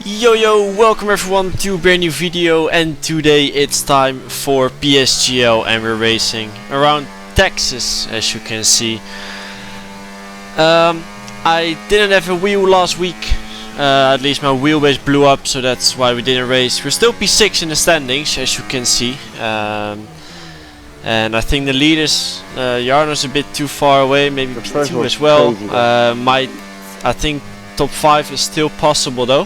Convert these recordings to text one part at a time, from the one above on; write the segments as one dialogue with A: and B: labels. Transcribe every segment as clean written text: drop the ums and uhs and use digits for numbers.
A: Yo, welcome everyone to a brand new video, and today it's time for PSGL and we're racing around Texas, as you can see. I didn't have a wheel last week, at least my wheelbase blew up, so that's why we didn't race. We're still P6 in the standings, as you can see. And I think the leaders, Jarno's a bit too far away, maybe P2 as well. I think top 5 is still possible though.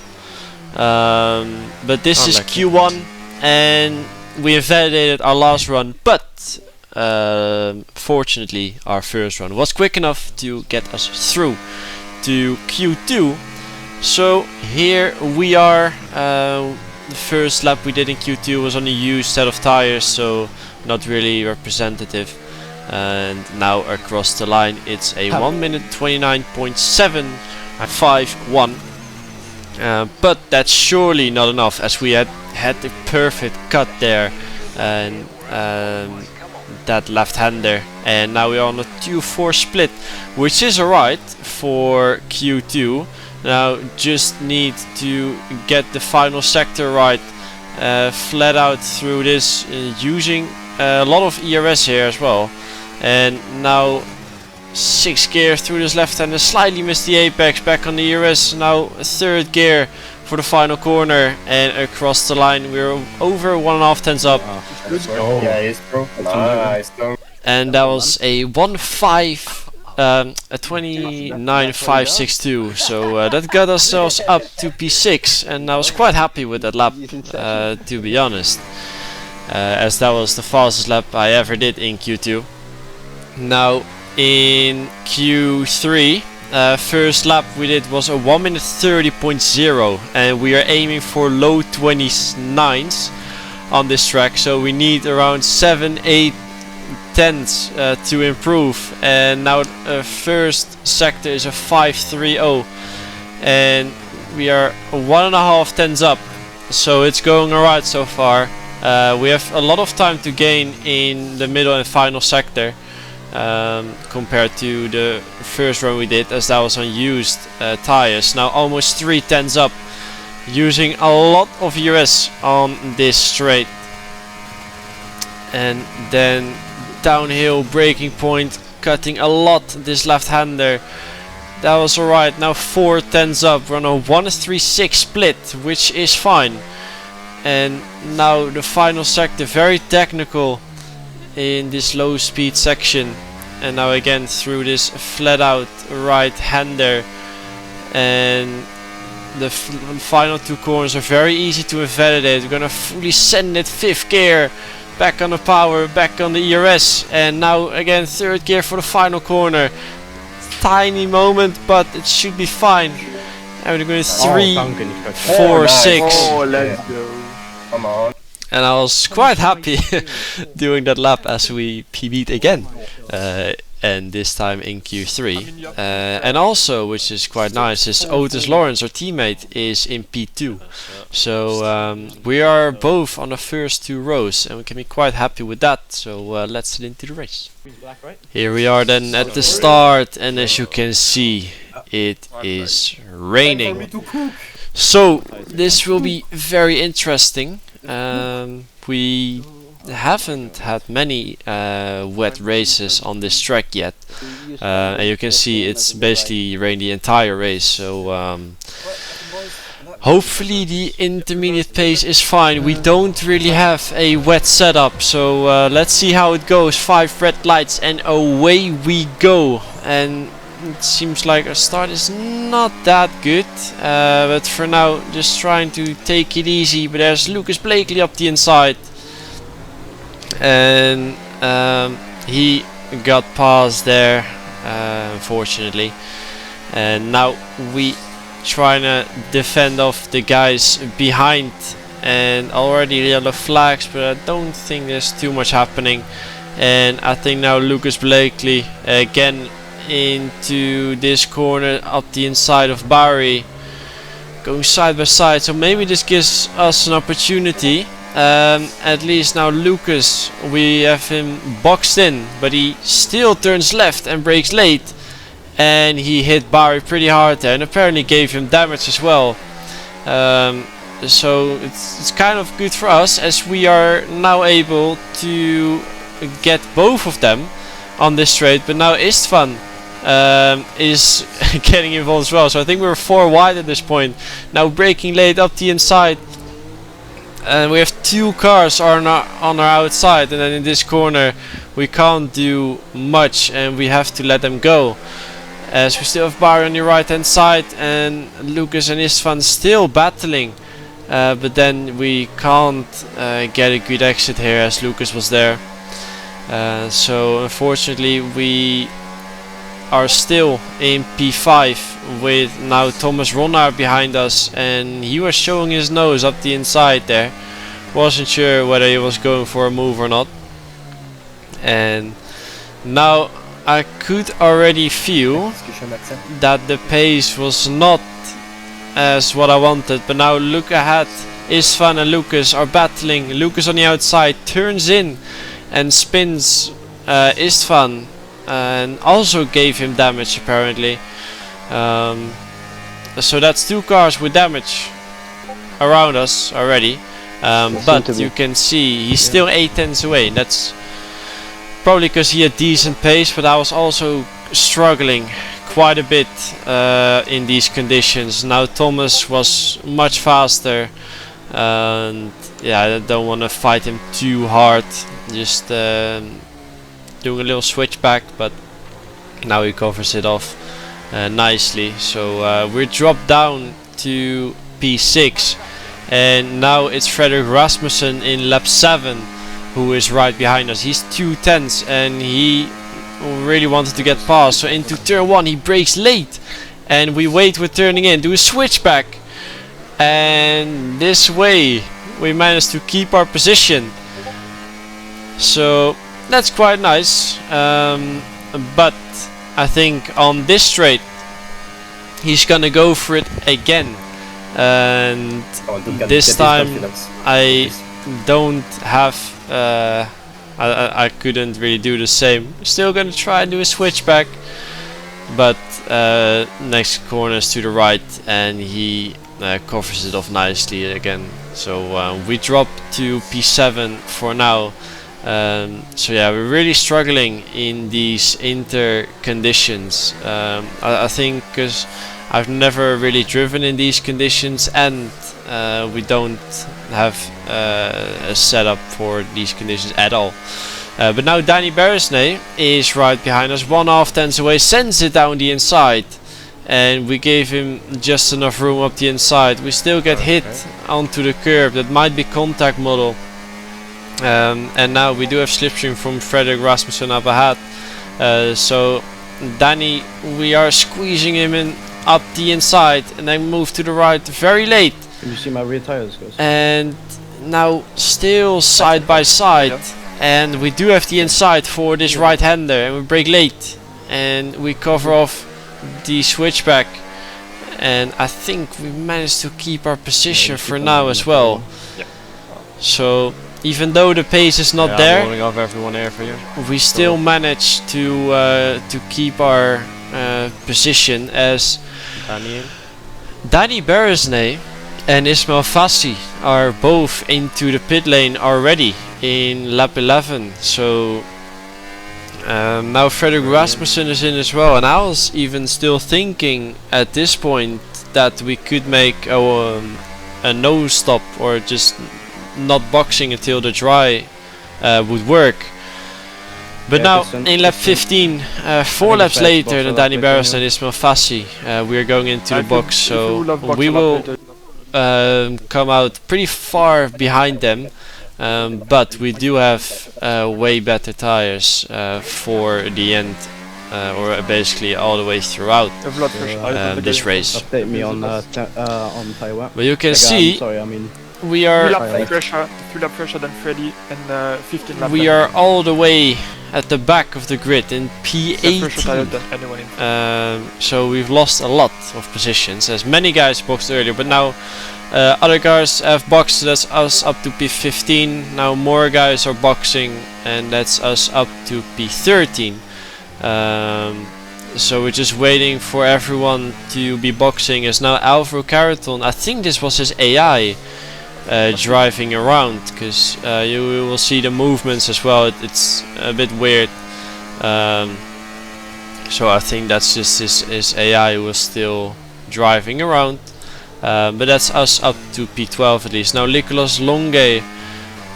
A: But this is Q1 and we invalidated our last run, but fortunately our first run was quick enough to get us through to Q2. So here we are. The first lap we did in Q2 was on a used set of tires, so not really representative. And now across the line it's a 1 minute 29.751. But that's surely not enough, as we had the perfect cut there and that left-hander, and now we are on a 2-4 split, which is alright for Q2. Now just need to get the final sector right, flat out through this, using a lot of ERS here as well. And now 6th gear through this left-hander, slightly missed the apex, back on the ERS, now 3rd gear for the final corner, and across the line we're over 1.5 tenths up. And that was a 29.562, so that got ourselves up to P6, and I was quite happy with that lap, to be honest, as that was the fastest lap I ever did in Q2. Now in Q3, first lap we did was a 1 minute 30.0, and we are aiming for low 29s on this track, so we need around 7-8 tenths to improve. And now first sector is a 5.30, and we are 1.5 tenths up, so it's going alright so far. We have a lot of time to gain in the middle and final sector, compared to the first run we did, as that was on used tires. Now almost 3 tenths up, using a lot of ERS on this straight. And then downhill braking point, cutting a lot this left-hander. That was alright. Now 4 tenths up, we're on a 1.36 split, which is fine. And now the final sector, very technical in this low speed section, and now again through this flat out right-hander, and the final 2 corners are very easy to invalidate. We're gonna fully send it 5th gear, back on the power, back on the ERS, and now again 3rd gear for the final corner. Tiny moment, but it should be fine. And we're going 3, 4, 6.
B: Oh, let's go. Come on.
A: And I was quite happy doing that lap, as we PB'd again, and this time in Q3. And also, which is quite nice, is Otis Lawrence, our teammate, is in P2. So we are both on the first 2 rows, and we can be quite happy with that. So let's get into the race. Here we are then at the start, and as you can see, it is raining. So this will be very interesting. We haven't had many wet races on this track yet, and you can see it's basically rained the entire race, so hopefully the intermediate pace is fine. We don't really have a wet setup, so let's see how it goes. 5 red lights and away we go. And it seems like our start is not that good, but for now just trying to take it easy. But there's Lucas Blakely up the inside, and he got past there, unfortunately. And now we trying to defend off the guys behind, and already yellow flags, but I don't think there's too much happening. And I think now Lucas Blakely again into this corner up the inside of Barry, going side by side, so maybe this gives us an opportunity. At least now Lucas, we have him boxed in, but he still turns left and brakes late, and he hit Barry pretty hard there, and apparently gave him damage as well. So it's kind of good for us, as we are now able to get both of them on this trade. But now Istvan is getting involved as well, so I think we're 4 wide at this point. Now breaking late up the inside, and we have 2 cars on our outside, and then in this corner we can't do much and we have to let them go, as we still have Barry on the right hand side and Lucas and Istvan still battling. But then we can't get a good exit here, as Lucas was there. So unfortunately we are still in P5 with now Thomas Ronnaar behind us, and he was showing his nose up the inside there. Wasn't sure whether he was going for a move or not. And now I could already feel that the pace was not as what I wanted, but now look ahead, Istvan and Lucas are battling. Lucas on the outside turns in and spins Istvan and also gave him damage apparently. So that's 2 cars with damage around us already, but you can see he's still 8 tenths away. That's probably because he had decent pace, but I was also struggling quite a bit in these conditions. Now Thomas was much faster, and yeah, I don't want to fight him too hard, just doing a little switchback, but now he covers it off nicely. So we're dropped down to P6, and now it's Frederick Rasmussen in lap 7 who is right behind us. He's 2 tenths and he really wanted to get past, so into turn 1 he brakes late and we wait with turning in, do a switchback, and this way we managed to keep our position, so that's quite nice. But I think on this straight he's gonna go for it again, and this time I don't have I couldn't really do the same. Still gonna try and do a switchback, but next corner is to the right and he covers it off nicely again. So we drop to P7 for now. So yeah, we're really struggling in these inter conditions. I think because I've never really driven in these conditions, and we don't have a setup for these conditions at all. But now Danny Beresney is right behind us, 1.5 tenths away, sends it down the inside, and we gave him just enough room up the inside. We still get hit onto the curb. That might be contact model. And now we do have slipstream from Frederick Rasmussen up ahead. So Danny, we are squeezing him in up the inside and then move to the right very late.
C: Can you see my rear tires, guys?
A: And now still side by side, and we do have the inside for this right hander, and we brake late and we cover off the switchback, and I think we managed to keep our position for now as well. So even though the pace is not there,
B: off everyone here for you.
A: we still managed to keep our position, as Danny Beresney and Ismail Fassi are both into the pit lane already in lap 11. So now Frederick Rasmussen is in as well, and I was even still thinking at this point that we could make a no stop, or just not boxing until the dry would work. But now in lap 15, 4 laps later than Danny Beresney and Ismail Fassi, we are going into the box, so we will come out pretty far behind them, but we do have way better tires for the end, or basically all the way throughout this race.
C: Update me on tire wear.
A: But you can see we are
B: 3 lap fresher than Freddy, and 15 lap.
A: We are all the way at the back of the grid in P18. So we've lost a lot of positions, as many guys boxed earlier, but now other guys have boxed, so that's us up to P15. Now more guys are boxing, and that's us up to P13. so we're just waiting for everyone to be boxing. As now Alvaro Caraton, I think this was his AI driving around, because you will see the movements as well. It's a bit weird. So I think that's just his AI who was still driving around. But that's us up to P12 at least. Now Nicolas Longue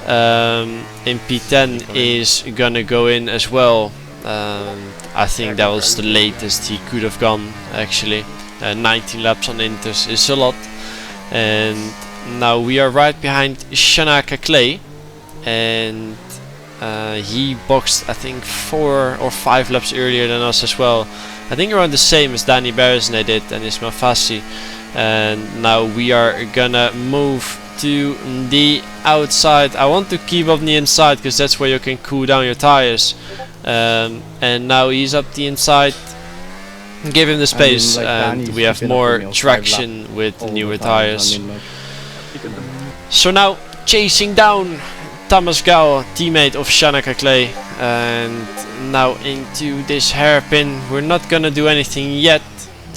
A: in P10 is gonna go in as well. I think that was the latest he could have gone actually. 19 laps on Inters is a lot. And now we are right behind Shanaka Clay, and he boxed I think 4 or 5 laps earlier than us as well. I think around the same as Danny Beresnay did and Ismail Fassi. And now we are gonna move to the outside. I want to keep up the inside because that's where you can cool down your tires. And now he's up the inside. Give him the space, and we have more traction with the newer tires. So now chasing down Thomas Gao, teammate of Shanaka Clay, and now into this hairpin. We're not gonna do anything yet,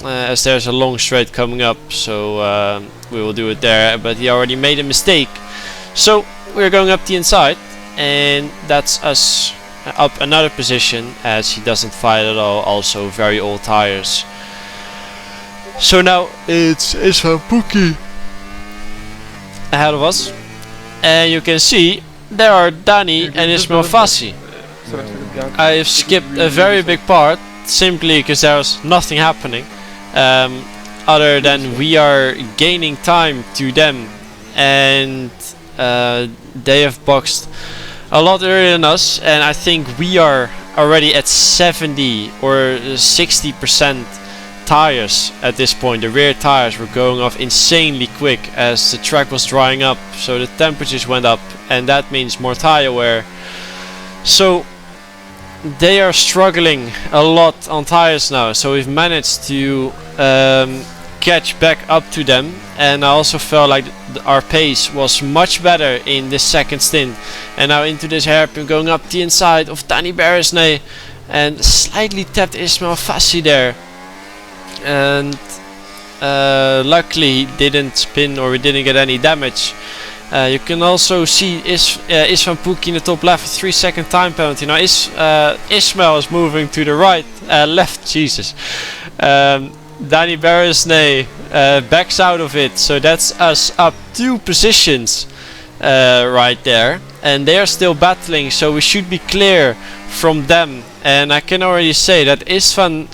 A: as there's a long straight coming up, so we will do it there, but he already made a mistake. So we're going up the inside, and that's us up another position, as he doesn't fight at all. Also very old tires. So now it's Isvan Pookie ahead of us, and you can see there are Danny and Ismail Fassi. I have skipped a very big part simply because there was nothing happening, other than we are gaining time to them, and they have boxed a lot earlier than us, and I think we are already at 70 or 60% tires at this point. The rear tires were going off insanely quick as the track was drying up, so the temperatures went up, and that means more tire wear. So they are struggling a lot on tires now, so we've managed to catch back up to them, and I also felt like our pace was much better in this second stint. And now into this hairpin, going up the inside of Danny Beresnay, and slightly tapped Ismail Fassi there, and luckily he didn't spin, or we didn't get any damage. You can also see Isvan Pookie in the top left, 3-second time penalty. Now Ismail is moving to the right, left, Jesus. Danny Beresnay backs out of it, so that's us up 2 positions right there, and they are still battling, so we should be clear from them. And I can already say that Isvan,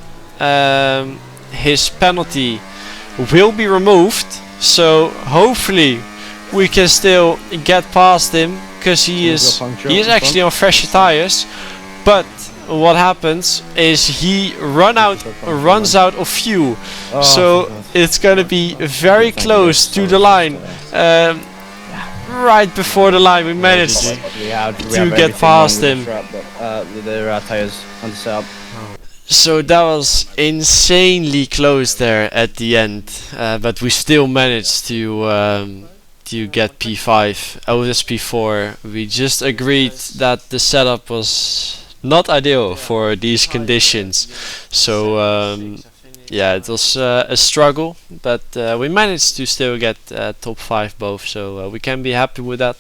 A: his penalty will be removed, so hopefully we can still get past him, because he is actually on fresher tires. But what happens is he runs out of fuel, so it's gonna be very close to the line. Right before the line we managed to get past him.
C: The tires on the setup.
A: So that was insanely close there at the end, but we still managed to get P5. Otis P4. We just agreed that the setup was not ideal for these conditions, so yeah, it was a struggle, but we managed to still get top 5 both, so we can be happy with that.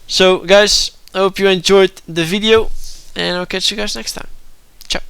A: So guys, I hope you enjoyed the video, and I'll catch you guys next time. Ciao.